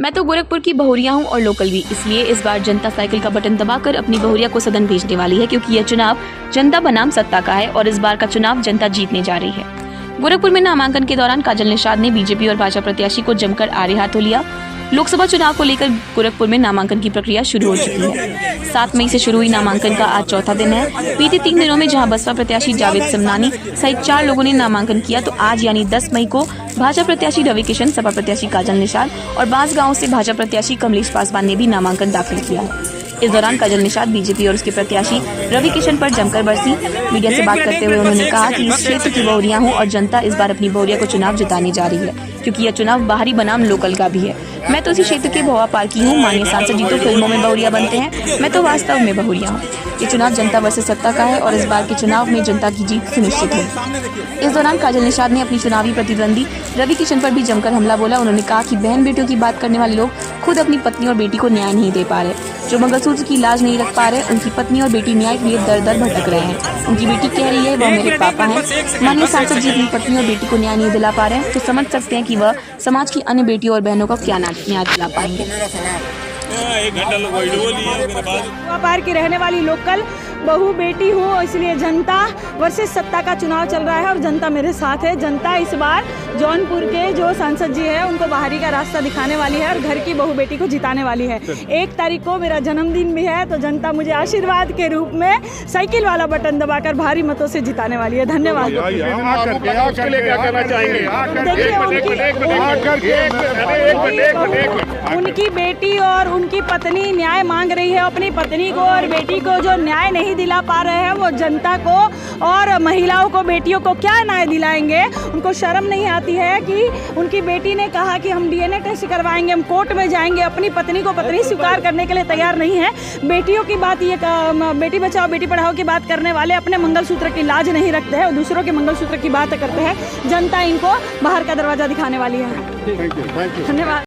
मैं तो गोरखपुर की बहुरिया हूँ और लोकल भी, इसलिए इस बार जनता साइकिल का बटन दबाकर अपनी बहुरिया को सदन भेजने वाली है, क्योंकि यह चुनाव जनता बनाम सत्ता का है और इस बार का चुनाव जनता जीतने जा रही है। गोरखपुर में नामांकन के दौरान काजल निषाद ने बीजेपी और भाजपा प्रत्याशी को जमकर आड़े हाथों लिया। लोकसभा चुनाव को लेकर गोरखपुर में नामांकन की प्रक्रिया शुरू हो चुकी है। 7 मई से शुरू हुई नामांकन का आज चौथा दिन है। बीते 3 दिनों में जहां बसपा प्रत्याशी जावेद समनानी सहित 4 लोगों ने नामांकन किया, तो आज यानी 10 मई को भाजपा प्रत्याशी रवि किशन, सपा प्रत्याशी काजल निषाद और बांस गांव से भाजपा प्रत्याशी कमलेश पासवान ने भी नामांकन दाखिल किया है। इस दौरान काजल निषाद बीजेपी और उसके प्रत्याशी रवि किशन पर जमकर बरसी। मीडिया से बात करते हुए उन्होंने कहा कि इस क्षेत्र की बहुरिया हूँ और जनता इस बार अपनी बहुरिया को चुनाव जिताने जा रही है, क्योंकि यह चुनाव बाहरी बनाम लोकल का भी है। मैं तो इसी क्षेत्र के भोआ पार की हूँ। माननीय सांसद जी तो फिल्मों में बहुरिया बनते हैं, मैं तो वास्तव में बहुरिया हूँ। ये चुनाव जनता वर्सेस सत्ता का है और इस बार के चुनाव में जनता की जीत सुनिश्चित है। इस दौरान काजल निषाद ने अपनी चुनावी प्रतिद्वंदी रवि किशन पर भी जमकर हमला बोला। उन्होंने कहा कि बहन बेटियों की बात करने वाले लोग खुद अपनी पत्नी और बेटी को न्याय नहीं दे पा रहे। जो मंगलसूत्र की लाज नहीं रख पा रहे, उनकी पत्नी और बेटी न्याय के लिए दर दर भटक रहे हैं। उनकी बेटी कह रही है वह मेरे पापा हैं। माननीय सांसद जी अपनी पत्नी और बेटी को न्याय नहीं दिला पा रहे हैं, तो समझ सकते हैं कि वह समाज की अन्य बेटियों और बहनों को क्या न्याय दिला पाएंगे। पार की रहने वाली लोकल बहू बेटी हूँ, इसलिए जनता वर्सेस सत्ता का चुनाव चल रहा है और जनता मेरे साथ है। जनता इस बार जौनपुर के जो सांसद जी है उनको बाहरी का रास्ता दिखाने वाली है और घर की बहू बेटी को जिताने वाली है। 1 तारीख को मेरा जन्मदिन भी है, तो जनता मुझे आशीर्वाद के रूप में साइकिल वाला बटन दबाकर भारी मतों से जिताने वाली है। धन्यवाद। उनकी बेटी और उनकी पत्नी न्याय मांग रही है। अपनी पत्नी को और बेटी को जो न्याय नहीं दिला पा रहे हैं, वो जनता को और महिलाओं को, बेटियों को क्या न्याय दिलाएंगे। उनको शर्म नहीं आती है कि उनकी बेटी ने कहा कि हम DNA टेस्ट करवाएंगे, हम कोर्ट में जाएंगे। अपनी पत्नी को पत्नी स्वीकार करने के लिए तैयार नहीं है। बेटियों की बात, ये बेटी बचाओ बेटी पढ़ाओ की बात करने वाले अपने मंगलसूत्र की लाज नहीं रखते हैं और दूसरों के मंगलसूत्र की बात करते हैं। जनता इनको बाहर का दरवाजा दिखाने वाली है। धन्यवाद।